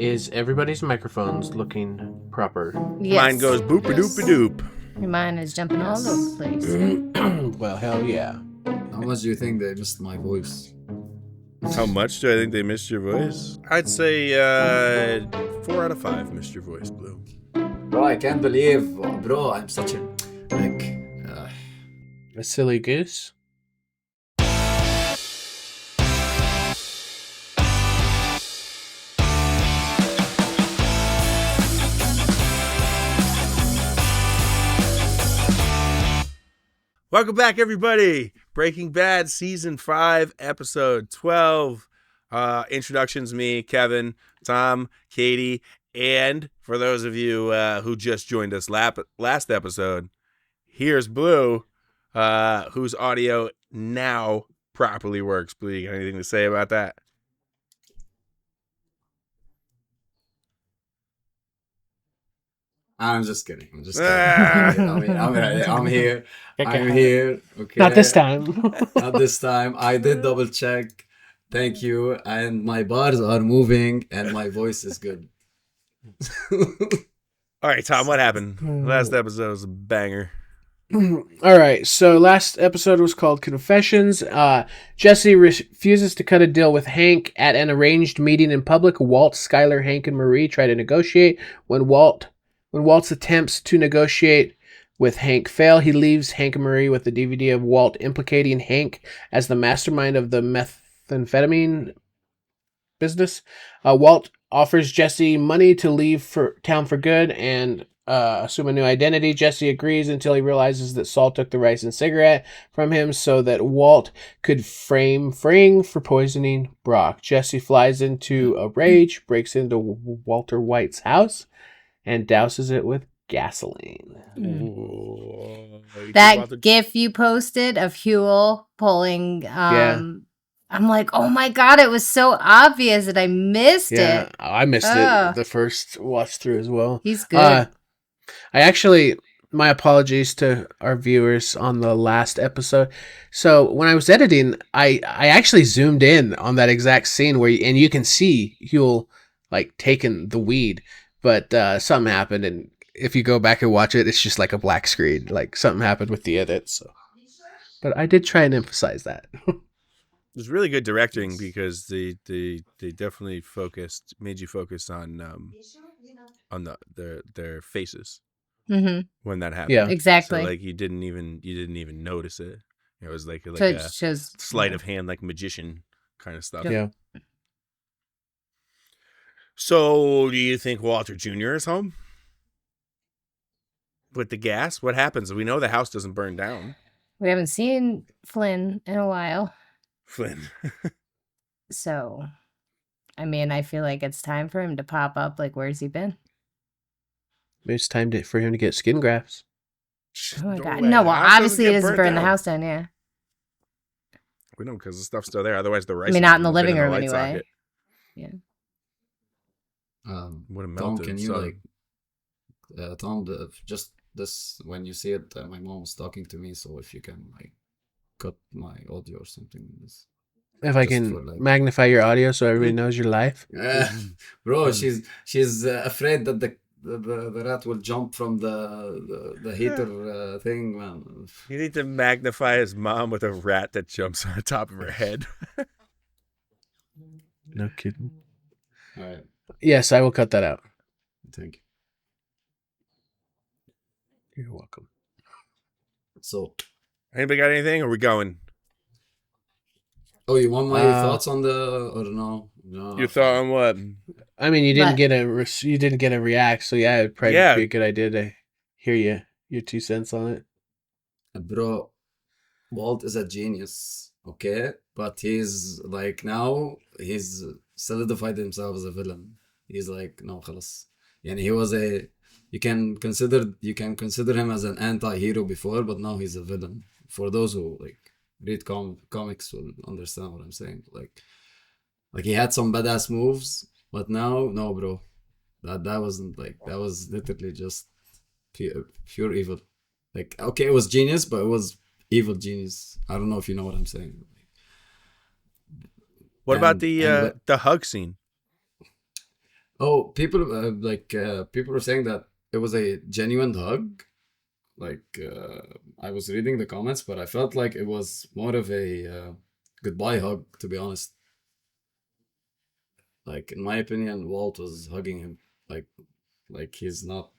Is everybody's microphones looking proper? Yes. Mine goes boop-a-doop-a-doop. Mine is jumping all over the place. Well, hell yeah. How much do you think they missed my voice? How much do I think they missed your voice? I'd say 4 out of 5 missed your voice, Blue. Bro, I can't believe, bro, I'm such a, A silly goose? Welcome back, everybody. Breaking Bad Season 5, Episode 12. Introductions, me, Kevin, Tom, Katie, and for those of you who just joined us last episode, here's Blue, whose audio now properly works. Blue, you got anything to say about that? I'm just kidding. I'm here. I'm here. Okay. Not this time. Not this time. I did double check. Thank you. And my bars are moving and my voice is good. All right, Tom, what happened? Last episode was a banger. All right, so last episode was called Confessions. Jesse refuses to cut a deal with Hank at an arranged meeting in public. Walt, Skyler, Hank, and Marie try to negotiate. When Walt's attempts to negotiate with Hank fail, he leaves Hank and Marie with the DVD of Walt implicating Hank as the mastermind of the methamphetamine business. Walt offers Jesse money to leave for town for good and assume a new identity. Jesse agrees until he realizes that Saul took the rice and cigarette from him so that Walt could frame Fring for poisoning Brock. Jesse flies into a rage, breaks into Walter White's house, and douses it with gasoline. That gif you posted of Huel pulling, I'm like, oh my God, it was so obvious that I missed it. I missed it the first watch through as well. He's good. My apologies to our viewers on the last episode. So when I was editing, I actually zoomed in on that exact scene where you can see Huel like taking the weed. But something happened, and if you go back and watch it, it's just like a black screen. Like something happened with the edit. So, but I did try and emphasize that. It was really good directing because they definitely made you focus on their faces when that happened. Yeah, exactly. So, like you didn't even notice it. It was like a sleight of hand, like magician kind of stuff. Yeah. So, do you think Walter Jr. is home? With the gas? What happens? We know the house doesn't burn down. We haven't seen Flynn in a while. Flynn. So, I mean, I feel like it's time for him to pop up. Like, where's he been? Maybe it's time for him to get skin grafts. Oh my God. No, well, obviously it doesn't burn the house down, yeah. We know because the stuff's still there. Otherwise, the rice. I mean, not in the living room anyway. Socket. Yeah. Would have Tom, melted. can you Tom, just this when you see it, my mom was talking to me, so if you can cut my audio or something. If I can magnify your audio so everybody knows your life. Bro, she's afraid that the rat will jump from the heater thing, man. You need to magnify his mom with a rat that jumps on the top of her head. No kidding. All right. Yes, I will cut that out. Thank you. You're welcome. So, anybody got anything? Or are we going? Oh, you want my thoughts on or no? No. Your thought on what? I mean, you didn't get a react, so yeah, it'd probably be a good idea to hear your 2 cents on it. Bro, Walt is a genius, okay? But he's now he's solidified himself as a villain. He's like, no, خلاص. Yani he was you can consider him as an anti-hero before, but now he's a villain. For those who read comics will understand what I'm saying. Like he had some badass moves, but now no, bro. That wasn't that was literally just pure evil. Okay, it was genius, but it was evil genius. I don't know if you know what I'm saying. What about the hug scene? Oh, people people were saying that it was a genuine hug. I was reading the comments, but I felt like it was more of a goodbye hug, to be honest. Like, in my opinion, Walt was hugging him like he's not.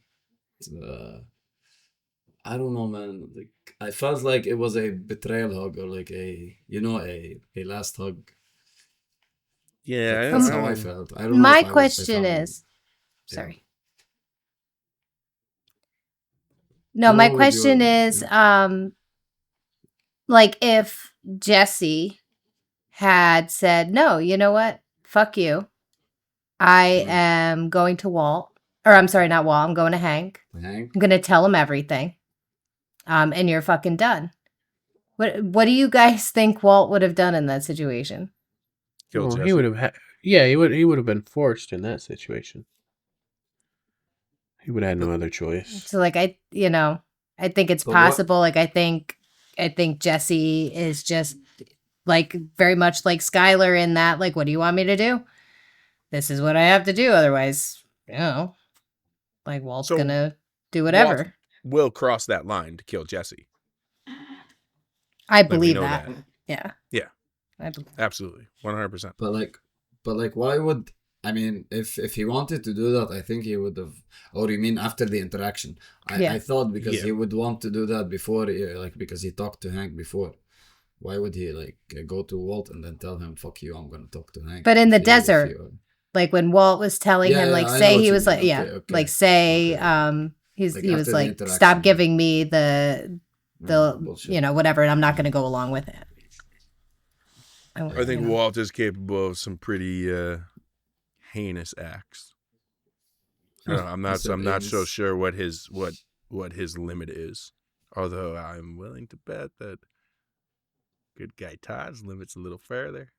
Uh, I don't know, man. Like, I felt like it was a betrayal hug, or like a last hug. Yeah, That's how I felt. I don't know. My if I question found- is, Yeah. sorry. No, my No, question is, like if Jesse had said, no, you know what? Fuck you. I am going to Walt. Or I'm sorry, not Walt. I'm going to Hank. Hank. I'm going to tell him everything. And you're fucking done. What do you guys think Walt would have done in that situation? Kill Well, Jesse. he would have he would have been forced in that situation. He would have had no other choice. So like I think it's But possible. Like I think Jesse is just like very much like Skylar in that, like, what do you want me to do? This is what I have to do. Otherwise, like Walt's So gonna do whatever. Walt will cross that line to kill Jesse. I we believe know that. that. Yeah. Yeah. I believe. Absolutely. 100%. But like, why would I mean, if he wanted to do that, I think he would have. Or you mean after the interaction? Yeah. I thought because Yeah. he would want to do that before, like because he talked to Hank before. Why would he like go to Walt and then tell him, "Fuck you, I'm gonna talk to Hank"? But in the If desert, like when Walt was telling Yeah, him, yeah, like I know say what he you was mean. like, yeah, Okay. like say, Okay. Like he was after the like, interaction, stop yeah. giving me the Bullshit. whatever, and I'm not gonna go along with it. I think you know. Walt is capable of some pretty heinous acts. I'm not so heinous. sure what his limit is. Although I'm willing to bet that good guy Todd's limit's a little further.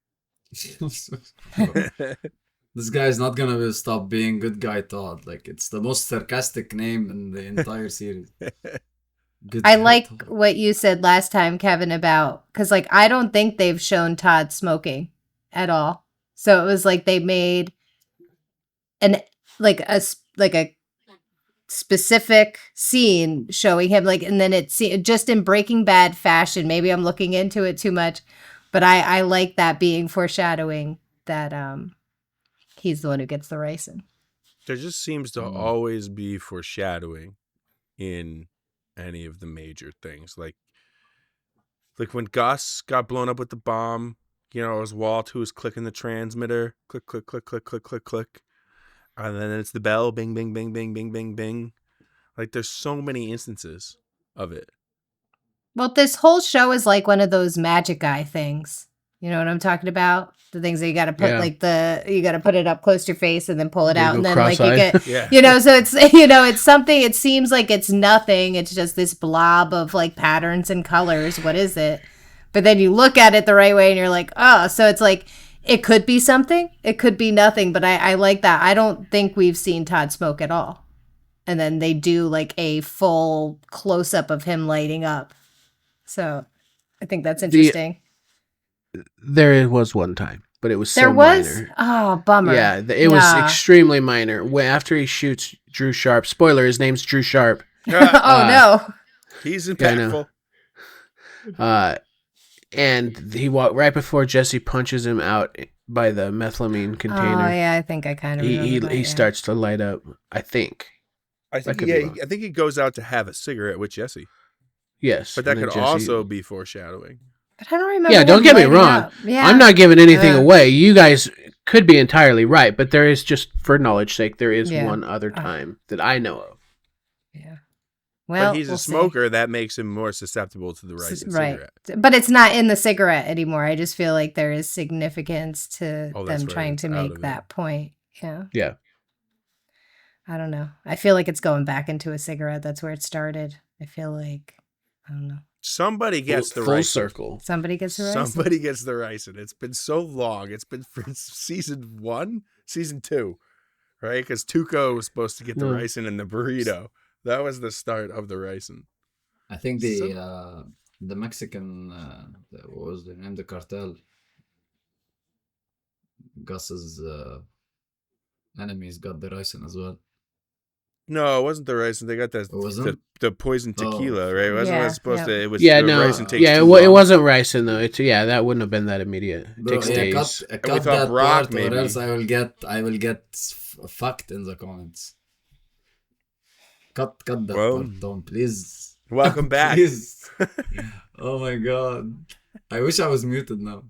This guy is not gonna stop being good guy Todd. Like, it's the most sarcastic name in the entire series. Good I guy like Todd. what you said last time, Kevin, about because like I don't think they've shown Todd smoking at all. So it was like they made a specific scene showing him, like, and then it's just in Breaking Bad fashion. Maybe I'm looking into it too much, but I like that being foreshadowing that he's the one who gets the ricin. There just seems to always be foreshadowing in any of the major things. Like when Gus got blown up with the bomb, it was Walt who was clicking the transmitter. Click, click, click, click, click, click, click. And then it's the bell. Bing, bing, bing, bing, bing, bing, bing. Like, there's so many instances of it. Well, this whole show is like one of those magic guy things. You know what I'm talking about? The things that you got to put you got to put it up close to your face and then pull it out, and then like you get, Yeah. so it's it's something. It seems like it's nothing. It's just this blob of like patterns and colors. What is it? But then you look at it the right way, and you're like, oh, so it's like it could be something. It could be nothing. But I like that. I don't think we've seen Todd smoke at all. And then they do like a full close up of him lighting up. So I think that's interesting. There was one time, but it was so minor. Oh, bummer. Yeah, it was extremely minor. After he shoots Drew Sharp, spoiler, his name's Drew Sharp. Oh, no. He's impactful. And he walked right before Jesse punches him out by the methylamine container. Oh, yeah, I think I kind of remember that, he starts to light up, I think. I think he goes out to have a cigarette with Jesse. Yes. But that could also be foreshadowing. But I don't remember. Yeah, don't get me wrong. Yeah. I'm not giving anything away. You guys could be entirely right, but there is, just for knowledge sake, there is one other time that I know of. Yeah. Well, but he's a smoker. That makes him more susceptible to the cigarette. But it's not in the cigarette anymore. I just feel like there is significance to them trying to make that point. Yeah. Yeah. I don't know. I feel like it's going back into a cigarette. That's where it started. I feel like, I don't know. Somebody gets the full ricin. Circle. Somebody gets the ricin. Somebody gets the ricin. It's been so long. It's been for season 1, season 2, right? Because Tuco was supposed to get the ricin in the burrito. That was the start of the ricin. I think the Mexican, what was the name? The cartel. Gus's enemies got the ricin as well. No, it wasn't the ricin. They got It wasn't? the poison tequila, Oh, right? Wasn't yeah, that supposed to? It was Yeah, the no, ricin takes yeah, too it long. wasn't ricin though. That wouldn't have been that immediate. It Bro, takes yeah, days. we cut thought that Brock, part, maybe. or else I will get fucked in the comments. Cut that Well, part, Tom, please. welcome back. Please. Oh my god. I wish I was muted now.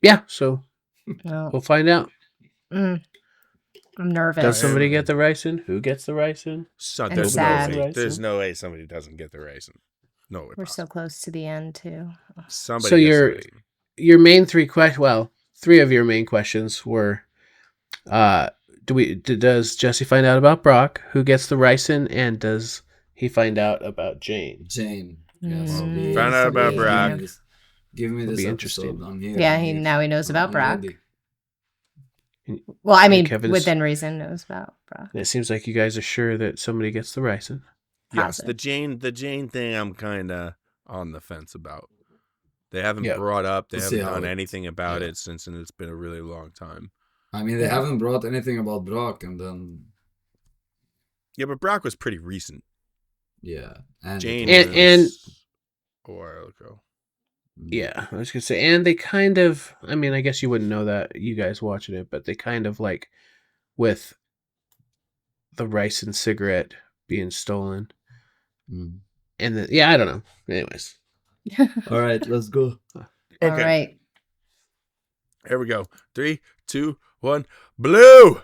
Yeah. So No. we'll find out. I'm nervous. Does somebody get the ricin? Who gets the ricin? So, And there's sad. no way. Ricin. There's no way somebody doesn't get the ricin. No way. We're so close to the end too. Somebody. So gets your the ricin. your main three of your main questions were, does Jesse find out about Brock? Who gets the ricin? And does he find out about Jane? Jane. Yes. Mm. Found out about Brock. Give me It'll this be episode. interesting. I'm here. Yeah, I'm here. now he knows about I'm Brock. ready. Well, I mean, Kevin's- within reason, knows about Brock. And it seems like you guys are sure that somebody gets the ricin. Yes, the Positive. Jane thing. I'm kind of on the fence about. They haven't Yeah. brought up. They We'll see haven't how done it- anything about yeah. it since, and it's been a really long time. I mean, they haven't brought anything about Brock, and then Yeah, but Brock was pretty recent. yeah, and Jane And- was a while ago. Yeah, I was gonna say, and they kind of. I mean, I guess you wouldn't know that, you guys watching it, but they kind of like with the ricin cigarette being stolen, Mm. and I don't know. Anyways, All right, let's go. All Okay. right. Here we go. 3, 2, 1. Blue.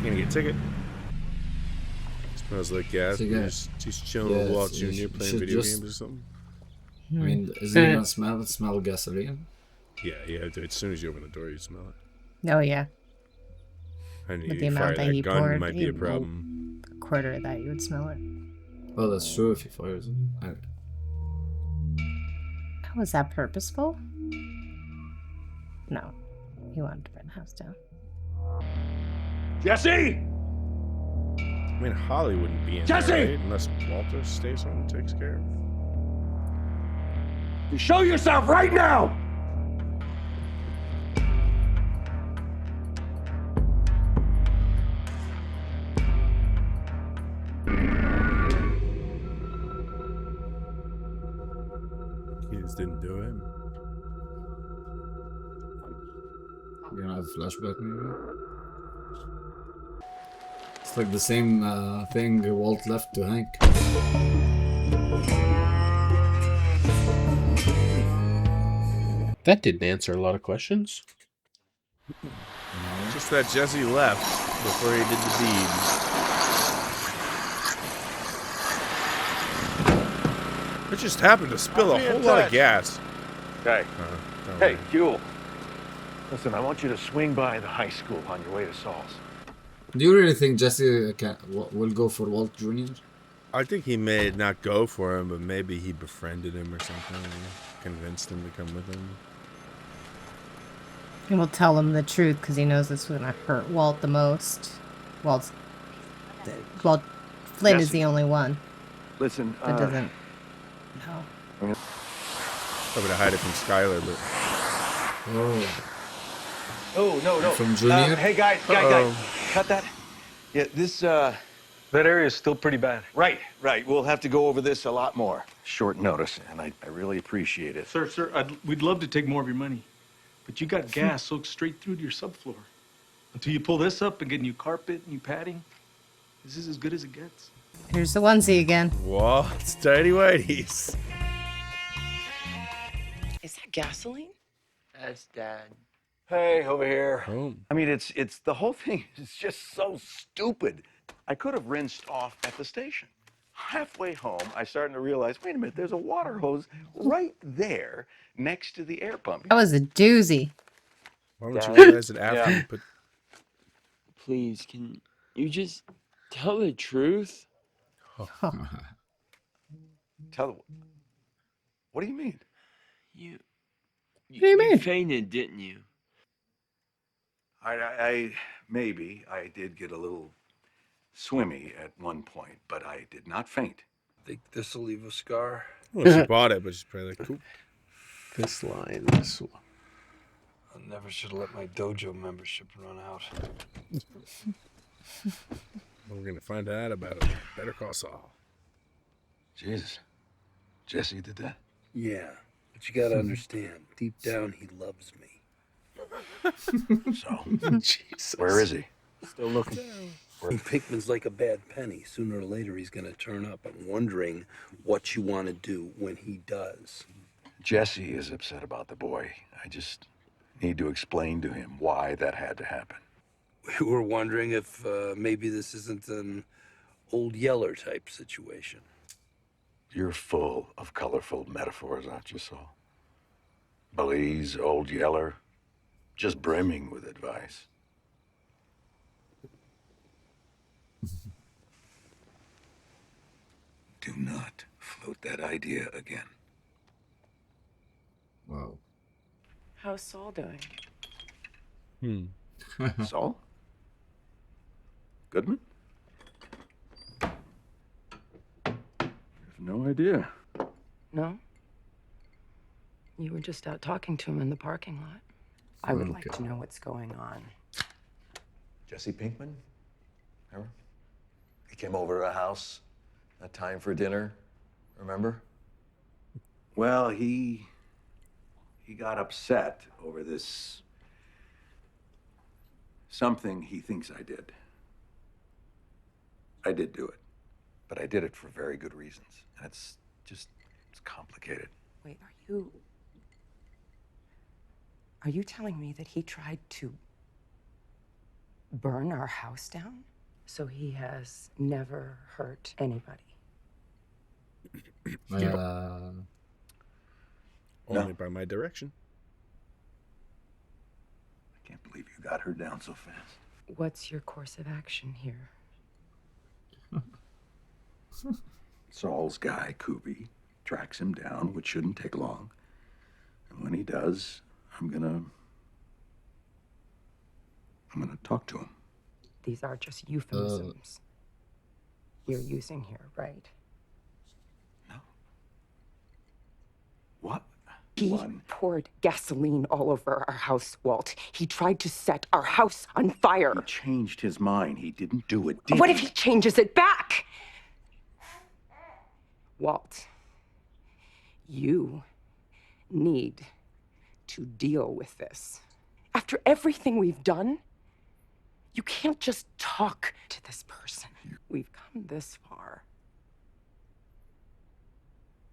You gonna get a ticket? Smells like gas. Cigarette. He's chilling with Yeah, Walt it's- Jr. you playing should video just- games or something. I mean, isn't it gonna smell gasoline? Yeah. As soon as you open the door, you smell it. Oh yeah, And With you the amount fire that that he gun, poured, might be a he- problem. a quarter of that you would smell it. Oh, that's true. If he fires it. Oh, was that purposeful? No, he wanted to burn the house down. Jesse! I mean, Holly wouldn't be in Jesse! there, right? Unless Walter stays home and takes care of it. You show yourself right now! Kids didn't do it. You're gonna have a flashback, maybe. It's like the same thing Walt left to Hank. that didn't answer a lot of questions. Just that Jesse left before he did the deed. It just happened to spill I'll a be in whole lot of touch. gas. Hey, Don't hey, worry. Huel. Listen, I want you to swing by the high school on your way to Saul's. Do you really think Jesse will go for Walt Jr.? I think he may not go for him, but maybe he befriended him or something. Convinced him to come with him. And we'll tell him the truth because he knows this is gonna hurt Walt the most. Walt Flynn is Jesse. the only one Listen, that doesn't. No. Probably to hide it from Skylar, but Oh, Oh, no. From Junior? Hey, guys, cut that. Yeah, this, That area is still pretty bad. right. We'll have to go over this a lot more. Short notice, and I really appreciate it. Sir, we'd love to take more of your money, but you got gas soaked straight through to your subfloor. Until you pull this up and get new carpet, new padding, this is as good as it gets. Here's the onesie again. Walt's tidy whities. Is that gasoline? That's Dad. Hey, over here. Oh. I mean, it's the whole thing is just so stupid. I could have rinsed off at the station. Halfway home, I started to realize, wait a minute, there's a water hose right there next to the air pump. That was a doozy. Why don't you Dad? realize it after Yeah. you put... Please, can you just tell the truth? What do you mean? You do you mean? fainted, didn't you? I maybe I did get a little swimmy at one point, but I did not faint. Think this'll leave a scar? Well, she bought it, but she's probably like, cool. This line, this one. I never should have let my dojo membership run out. We're going to find out about it. Better call Saul. Jesus. Jesse did that? Yeah, but you gotta understand, deep down he loves me. So, Jesus. where is he? Still looking. Pinkman's like a bad penny. Sooner or later he's gonna turn up. I'm wondering what you want to do when he does. Jesse is upset about the boy. I just need to explain to him why that had to happen. We were wondering if maybe this isn't an Old Yeller type situation. You're full of colorful metaphors, aren't you, Saul? Belize, Old Yeller, just brimming with advice. Do not float that idea again. Wow. How's Saul doing? Saul? Goodman? I have no idea. No? You were just out talking to him in the parking lot. I would like to know what's going on. Jesse Pinkman? Remember? He came over to our house that time for dinner. Remember? Well, he got upset over this something he thinks I did. I did do it, but I did it for very good reasons. And it's complicated. Wait, are you telling me that he tried to burn our house down? So he has never hurt anybody? Only by my direction. I can't believe you got her down so fast. What's your course of action here? Saul's guy, Kubi, tracks him down, which shouldn't take long. And when he does, I'm gonna talk to him. These are just euphemisms you're using here, right? No. What? He poured gasoline all over our house, Walt. He tried to set our house on fire. He changed his mind. He didn't do it, did What he? if he changes it back? Walt, you need to deal with this. After everything we've done, you can't just talk to this person. We've come this far.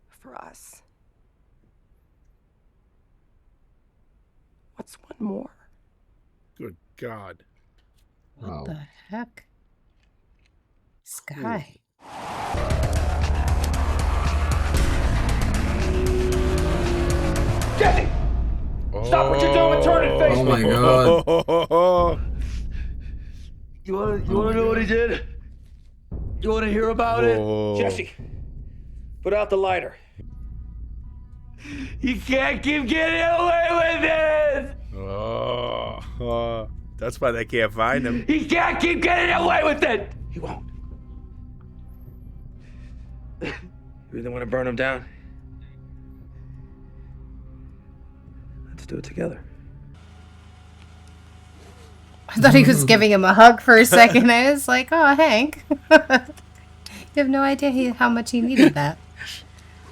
For us. What's one more? Good God. What the heck? Sky. Jesse! Stop what you're doing and turn and face Oh me! my god. You wanna know what he did? You wanna hear about it? Jesse, put out the lighter. You can't keep getting away with it! That's why they can't find him. He can't keep getting away with it! He won't. You really want to burn him down? Let's do it together. I thought he was giving him a hug for a second. I was like, oh, Hank. You have no idea how much he needed that.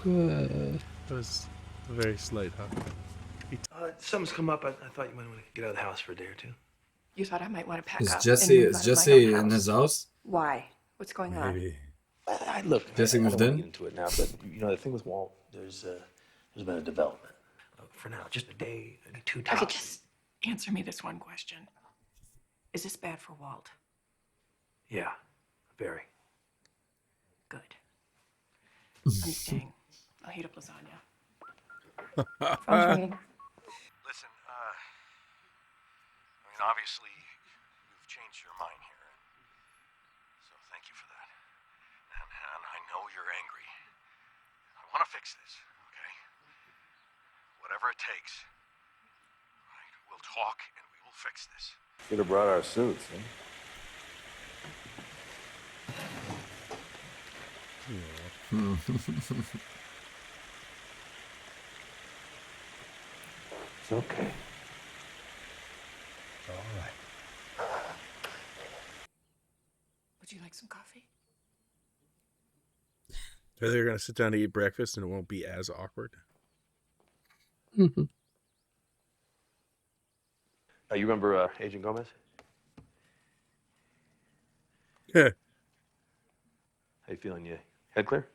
It was a very slight hug. Something's come up. I thought you might want to get out of the house for a day or two. You thought I might want to pack Is up. Jesse and move is out of my Jesse own in his house? Why? What's going on? Maybe. Look, Jesse I moved don't wanna in? get into it now, but you know the thing with Walt, there's been a development. For now, just a day, maybe two tops. Okay, just answer me this one question. Is this bad for Walt? Yeah, very. Good. I'm staying. I'll heat up lasagna. Phone's ringing. Listen, obviously, you've changed your mind here. So thank you for that. And I know you're angry. I want to fix this, okay? Whatever it takes. All right, we'll talk and we will fix this. Should have brought our suits, huh? It's okay. All right. Would you like some coffee? So they're going to sit down to eat breakfast and it won't be as awkward. Mhm. You remember Agent Gomez? Yeah. How you feeling? You head clear?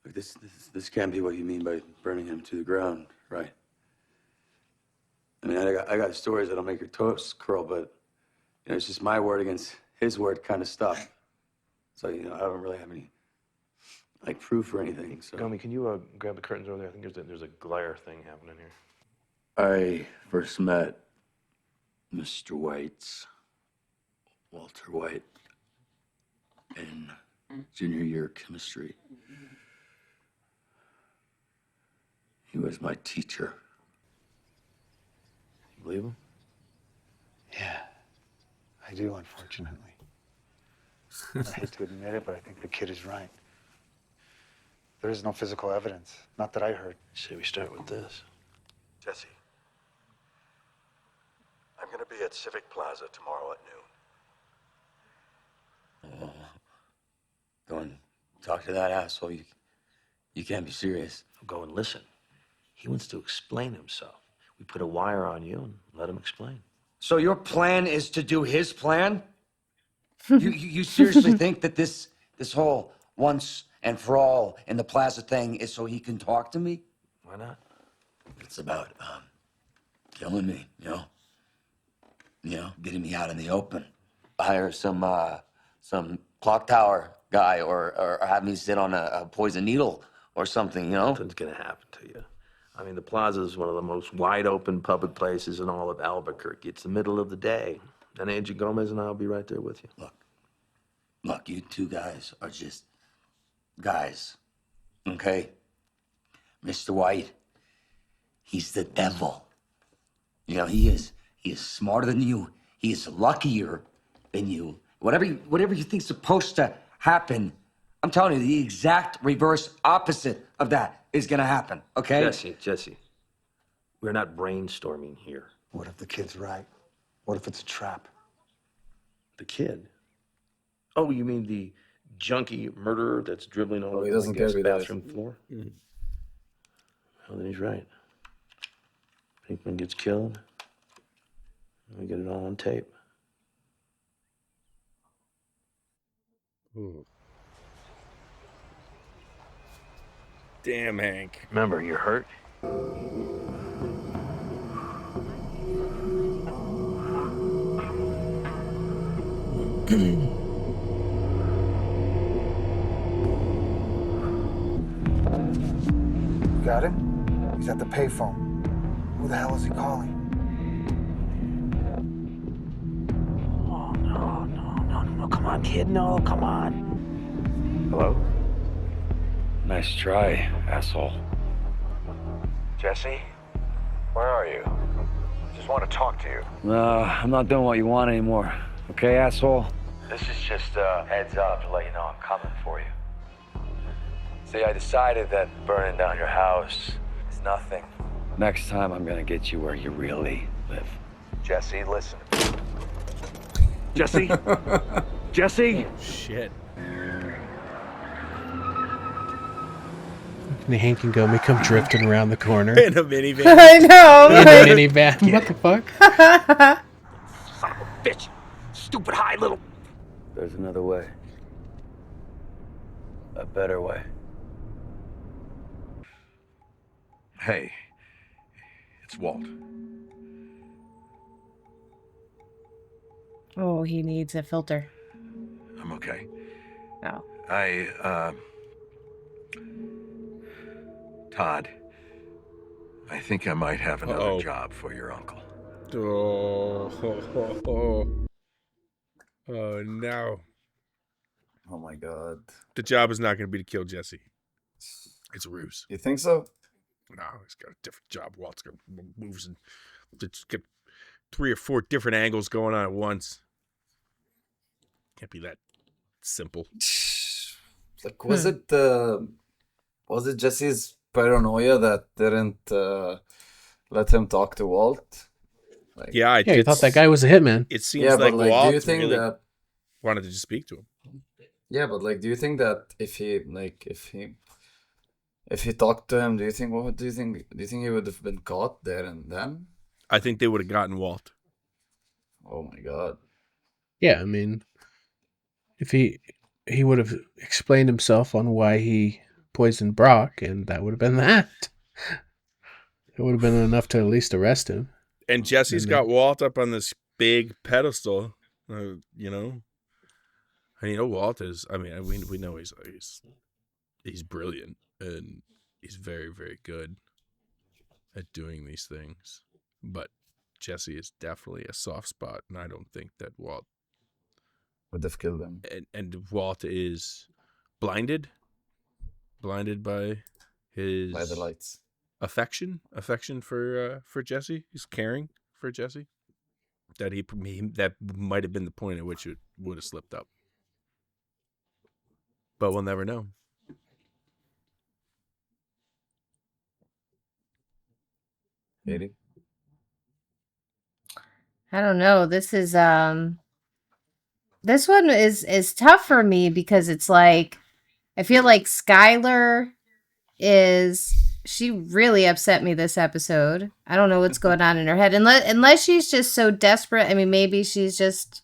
Look, this can't be what you mean by burning him to the ground, right? I mean, I got stories that'll make your toes curl, but it's just my word against his word kind of stuff. So I don't really have any proof or anything. So Gomi, can you grab the curtains over there? I think there's a glare thing happening here. I first met Mr. Walter White, in junior year chemistry. He was my teacher. You believe him? Yeah, I do, unfortunately. I hate to admit it, but I think the kid is right. There is no physical evidence. Not that I heard. Say we start with this. Jesse, I'm going to be at Civic Plaza tomorrow at noon. Go and talk to that asshole. You can't be serious. Go and listen. He wants to explain himself. We put a wire on you and let him explain. So your plan is to do his plan? You seriously think that this whole once and for all in the plaza thing is so he can talk to me? Why not? It's about killing me, getting me out in the open. Hire some clock tower guy or have me sit on a poison needle or something, Nothing's gonna happen to you. I mean, the plaza is one of the most wide open public places in all of Albuquerque. It's the middle of the day. And Agent Gomez and I'll be right there with you. Look, you two guys are just guys, okay? Mr. White, he's the devil. He is smarter than you. He is luckier than you. Whatever you think's supposed to happen, I'm telling you, the exact reverse opposite of that is gonna happen, okay? Jesse, we're not brainstorming here. What if the kid's right? What if it's a trap? The kid? Oh, you mean the junkie murderer that's dribbling all over doesn't the care who that is. bathroom floor? Mm-hmm. Well, then he's right. Pinkman gets killed. We get it all on tape. Ooh. Damn, Hank. Remember, you're hurt. You got him? He's at the payphone. Who the hell is he calling? Oh, no. Come on, kid. No, come on. Hello? Nice try, asshole. Jesse, where are you? I just want to talk to you. No, I'm not doing what you want anymore. Okay, asshole? This is just a heads up to let you know I'm coming for you. See, I decided that burning down your house is nothing. Next time, I'm gonna get you where you really live. Jesse, listen. Jesse? Jesse? Shit. And Hank and Gomi come drifting around the corner. In a minivan. I know. In a minivan. What the fuck? Son of a bitch! Stupid high little... There's another way. A better way. Hey, it's Walt. Oh, he needs a filter. I'm okay. Oh. Todd, I think I might have another Uh-oh. job for your uncle. Oh, no. Oh my god. The job is not going to be to kill Jesse. It's a ruse. You think so? No, he's got a different job. Walt's got moves and just get 3 or 4 different angles going on at once. Can't be that simple. Like, was it Jesse's paranoia that didn't let him talk to Walt? Like, Yeah, he thought that guy was a hitman. It seems yeah, like but like, Walt do you think really that? wanted to just speak to him. Yeah, but like, do you think that if he talked to him, do you think what do you think? Do you think he would have been caught there and then? I think they would have gotten Walt. Oh my god. Yeah, I mean, if he would have explained himself on why he poisoned Brock, and that would have been that. It would have been enough to at least arrest him. And Jesse's got Walt up on this big pedestal, you know. And Walt is. I mean, we know he's brilliant and he's very, very good at doing these things. But Jesse is definitely a soft spot, and I don't think that Walt would have killed him. And Walt is blinded by the lights. Affection for Jesse. He's caring for Jesse. That might have been the point at which it would have slipped up. But we'll never know. Maybe. I don't know. This is this one is tough for me because it's like I feel like Skylar she really upset me this episode. I don't know what's going on in her head unless she's just so desperate. I mean, maybe she's just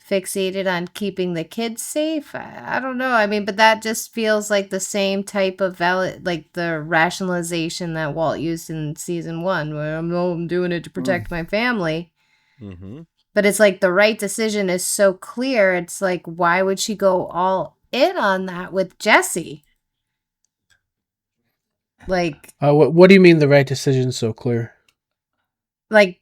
fixated on keeping the kids safe. I don't know. I mean, but that just feels like the same type of like the rationalization that Walt used in season 1, where I'm doing it to protect my family. Mm-hmm. But it's like the right decision is so clear. It's like, why would she go all in on that with Jesse? Like, what do you mean the right decision is so clear? Like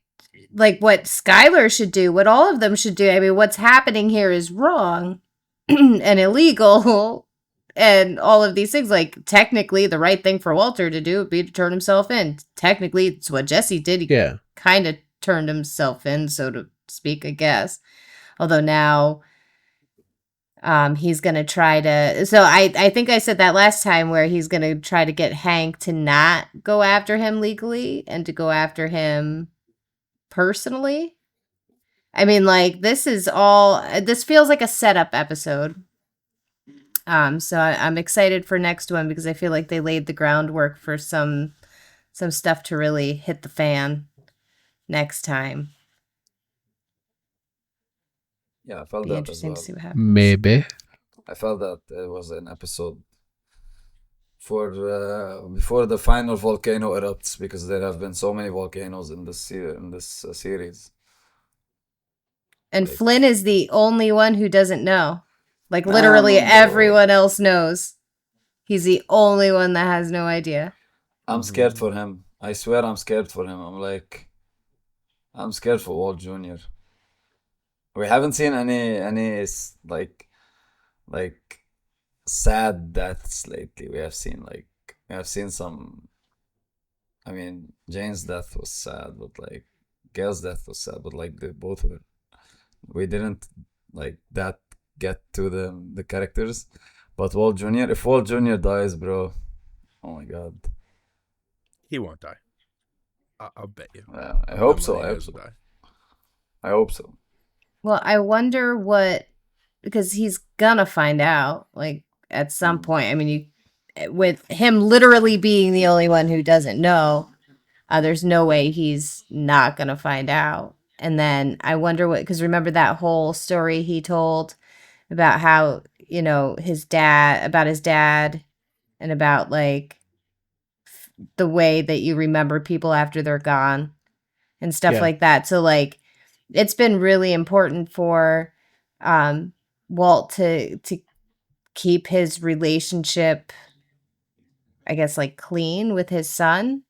what Skylar should do, what all of them should do. I mean, what's happening here is wrong and illegal and all of these things. Like, technically, the right thing for Walter to do would be to turn himself in. Technically, it's what Jesse did. He kind of turned himself in, so to speak, I guess. Although now he's going to try to... So I think I said that last time, where he's going to try to get Hank to not go after him legally and to go after him personally. I mean, like, this feels like a setup episode. So I'm excited for next one because I feel like they laid the groundwork for some stuff to really hit the fan next time. Yeah, I felt Be that interesting as well. to see what happens. Maybe. I felt that it was an episode for before the final volcano erupts, because there have been so many volcanoes in this series. And Flynn is the only one who doesn't know. Like, literally everyone else knows. He's the only one that has no idea. I'm scared for him. I swear I'm scared for him. I'm scared for Walt Jr. We haven't seen any like sad deaths lately. We have seen some. I mean, Jane's death was sad, but like Gail's death was sad, but like they both were. We didn't like that get to the characters, but Walt Jr. If Walt Jr. dies, bro, oh my god, he won't die. I'll bet you. I hope so. I hope so. Well, I wonder because he's gonna find out, like, at some point. I mean, with him literally being the only one who doesn't know, there's no way he's not gonna find out. And then I wonder because remember that whole story he told about how, his dad and about, like, the way that you remember people after they're gone and stuff like that. So, like, it's been really important for Walt to keep his relationship, I guess, like, clean with his son.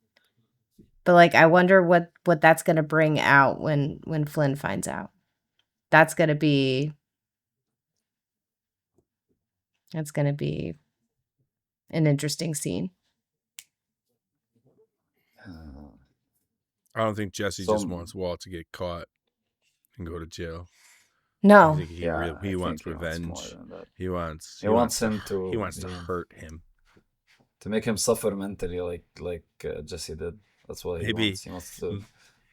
But, like, I wonder what that's going to bring out when Flynn finds out. That's going to be an interesting scene. I don't think Jesse just wants Walt to get caught and go to jail. No. I think he Yeah, really I think wants he wants more revenge. than that. He wants him he wants to yeah, hurt him. to make him suffer mentally, like Jesse did. That's what he Maybe wants. He wants to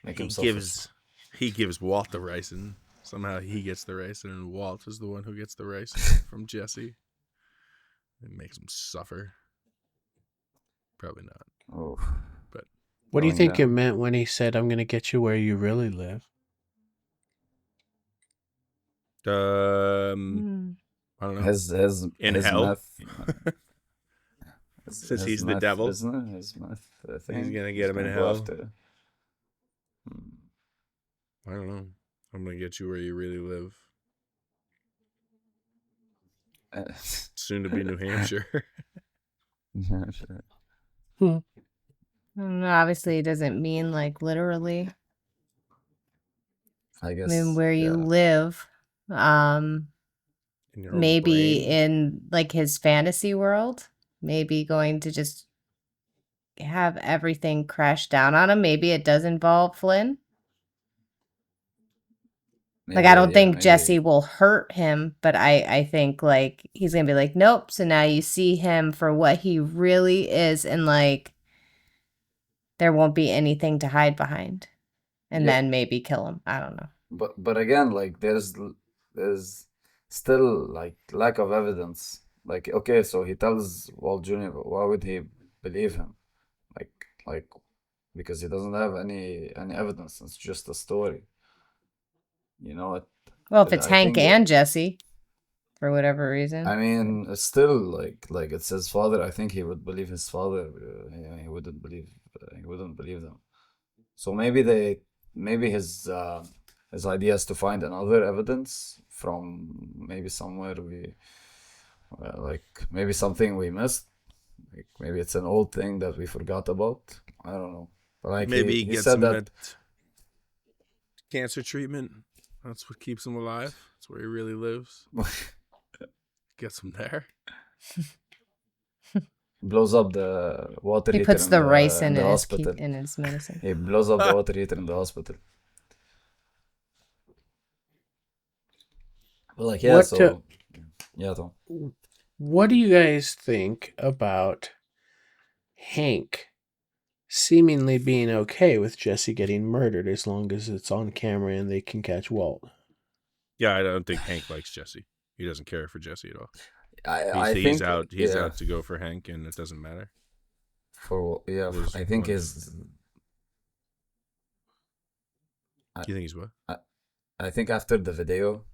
make him he suffer. gives Walt the ricin. Somehow he gets the ricin, and Walt is the one who gets the ricin from Jesse. It makes him suffer. Probably not. Oh, but What do you going think it down. meant when he said, "I'm going to get you where you really live"? I don't know. His In his hell, meth. since his he's the meth devil, business, his meth thing. he's gonna get him in gonna go hell. after. I don't know. I'm gonna get you where you really live. Soon to be New Hampshire. Yeah, sure. Obviously, it doesn't mean like literally. I guess. I mean, where you yeah. live. In your own Maybe brain. in like his fantasy world. Maybe going to just have everything crash down on him. Maybe it does involve Flynn. Like, I don't think Jesse will hurt him, but I think, like, he's going to be like, nope. So now you see him for what he really is, and, like, there won't be anything to hide behind. And Yeah. then maybe kill him. I don't know. But again, like there's still like lack of evidence. Like, okay, so he tells Walt Jr., but why would he believe him? Like because he doesn't have any evidence. It's just a story. You know what? Well, if it's I Hank think and Jesse, for whatever reason. I mean, it's still like it's his father. I think he would believe his father. He wouldn't believe them. So maybe his idea is to find another evidence from maybe somewhere like maybe something we missed. Like maybe it's an old thing that we forgot about. I don't know. But like Maybe he gets said him that cancer treatment. That's what keeps him alive. That's where he really lives. Gets him there. blows up the water He heater puts the rice in in the his hospital. in his medicine. He blows up the water heater in the hospital. But like yeah, so yeah, Tom. What do you guys think about Hank seemingly being okay with Jesse getting murdered as long as it's on camera and they can catch Walt? Yeah, I don't think Hank likes Jesse. He doesn't care for Jesse at all. I he's think out. He's yeah. out to go for Hank, and it doesn't matter. I think his. You think he's what? I think after the video,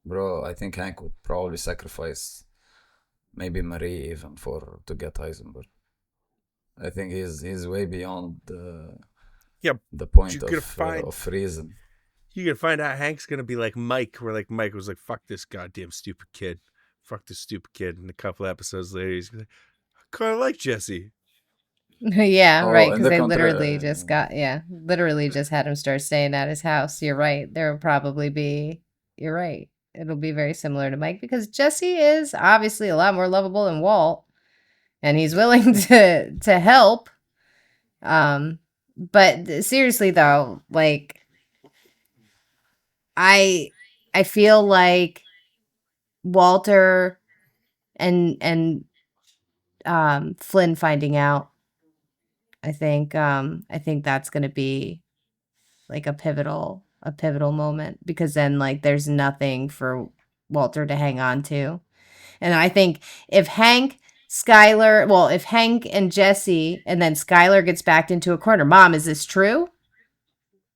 bro, I think Hank would probably sacrifice maybe Marie even to get Heisenberg. I think he's way beyond the point of reason. You can find out Hank's gonna be like Mike, where like Mike was like, "Fuck this goddamn stupid kid, fuck this stupid kid," and a couple episodes later, he's like, "I kind of like Jesse." Yeah, right. Because they literally literally just had him start staying at his house. You're right. There will probably be. You're right. It'll be very similar to Mike because Jesse is obviously a lot more lovable than Walt, and he's willing to help. But seriously though, like I feel like Walter and Flynn finding out. I think that's going to be like a pivotal moment because then like there's nothing for Walter to hang on to. And I think if Hank and Jesse and then Skylar gets backed into a corner, Mom, is this true?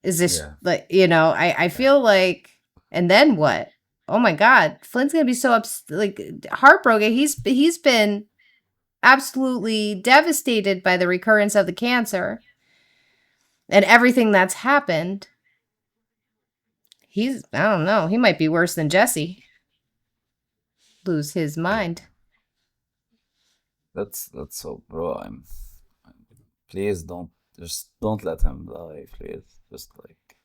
Is this like, I feel like, and then what? Oh my God, Flynn's going to be so heartbroken. He's been absolutely devastated by the recurrence of the cancer and everything that's happened. I don't know, he might be worse than Jesse. Lose his mind. That's so, bro. Please don't let him die. Please, just like.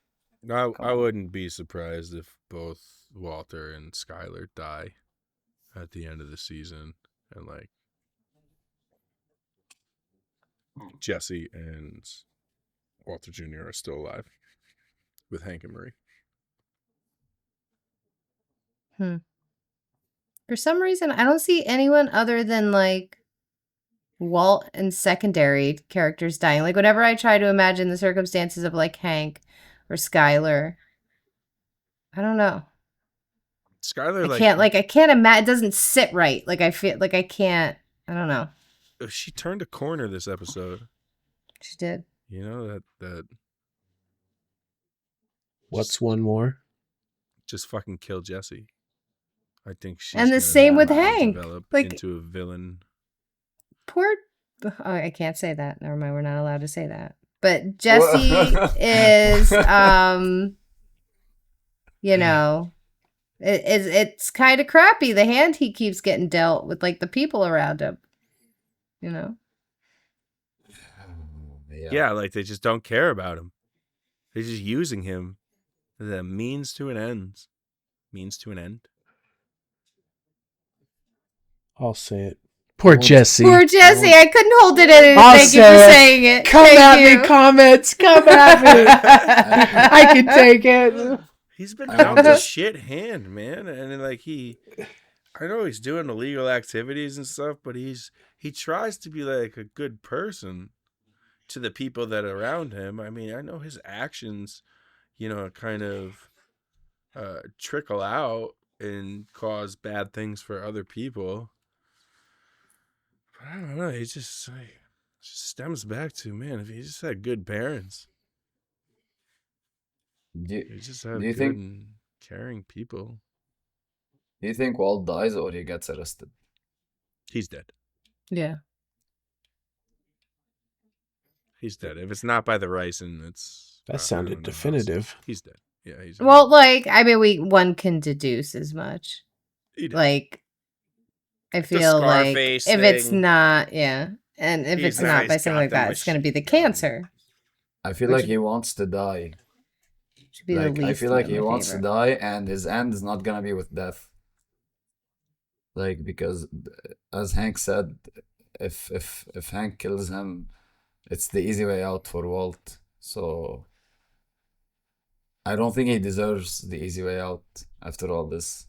I wouldn't be surprised if both Walter and Skylar die at the end of the season, and like Jesse and Walter Jr. are still alive with Hank and Marie. For some reason, I don't see anyone other than like Walt and secondary characters dying. Like whenever I try to imagine the circumstances of like Hank or Skylar, I don't know. Skylar, I can't imagine. It doesn't sit right. Like I feel like I can't. I don't know. she turned a corner this episode. She did. You know that. What's one more? Just fucking kill Jesse. I think she's And the same with Hank. Develop Like into a villain. poor. Oh, I can't say that. Never mind. We're not allowed to say that. But Jesse is, you know, it's kind of crappy. The hand he keeps getting dealt with, like the people around him. You know. Yeah, like they just don't care about him. They're just using him as a means to an end. Means to an end. I'll say it. Poor Jesse. Poor Jesse. I couldn't hold it in. Thank you for saying it. Come Thank at you. me, comments. Come at me. I can take it. He's been down to shit hand, man. And like I know he's doing illegal activities and stuff, but he tries to be like a good person to the people that are around him. I mean, I know his actions, you know, kind of trickle out and cause bad things for other people. But I don't know. He just stems back to, man, if he just had good parents. He just had good and caring people. Do you think Walt dies or he gets arrested? He's dead. Yeah. He's dead. If it's not by the ricin, it's... That sounded definitive. He's dead. Yeah, he's dead. Well, like, I mean, one can deduce as much. Like, I feel like if it's not, and if it's not by something like that, it's going to be the cancer. I feel like he wants to die. Should be like, the least I feel like he wants favor. to die, and his end is not gonna be with death. Like, because as Hank said, if Hank kills him, it's the easy way out for Walt. So I don't think he deserves the easy way out after all this.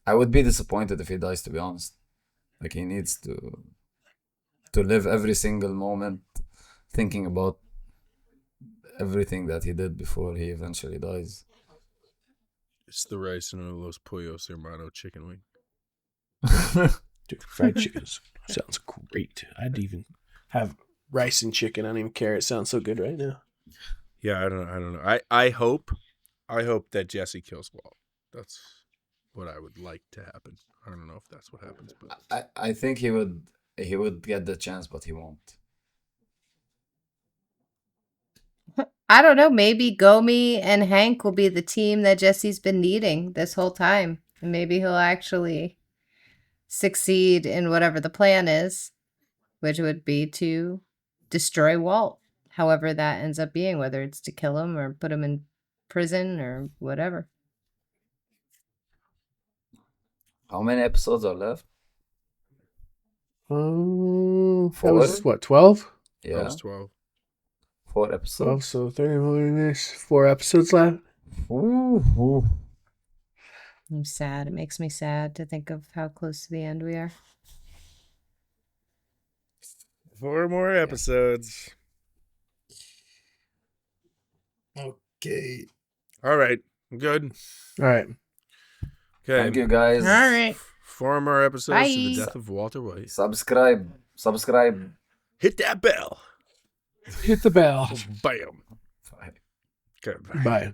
I would be disappointed if he dies, to be honest. Like, he needs to live every single moment thinking about everything that he did before he eventually dies. It's the rice and Los Pollos Hermano chicken wing. Dude, fried chicken sounds great. I'd even have rice and chicken. I don't even care. It sounds so good right now. Yeah, I don't know. I hope that Jesse kills Walt. That's what I would like to happen. I don't know if that's what happens, but I think he would get the chance, but he won't. I don't know. Maybe Gomi and Hank will be the team that Jesse's been needing this whole time. And maybe he'll actually succeed in whatever the plan is, which would be to destroy Walt, however that ends up being, whether it's to kill him or put him in prison or whatever. How many episodes are left? That was what, 12? Yeah. That was 12. 4 episodes. 12, so 30 minutes. 4 episodes left. Ooh. I'm sad. It makes me sad to think of how close to the end we are. 4 more episodes. Okay. All right. Good. All right. Okay. Thank you, guys. All right. 4 more episodes Bye. to the death of Walter White. Subscribe. Hit that bell. Hit the bell. Bam. Bye. Okay. Bye.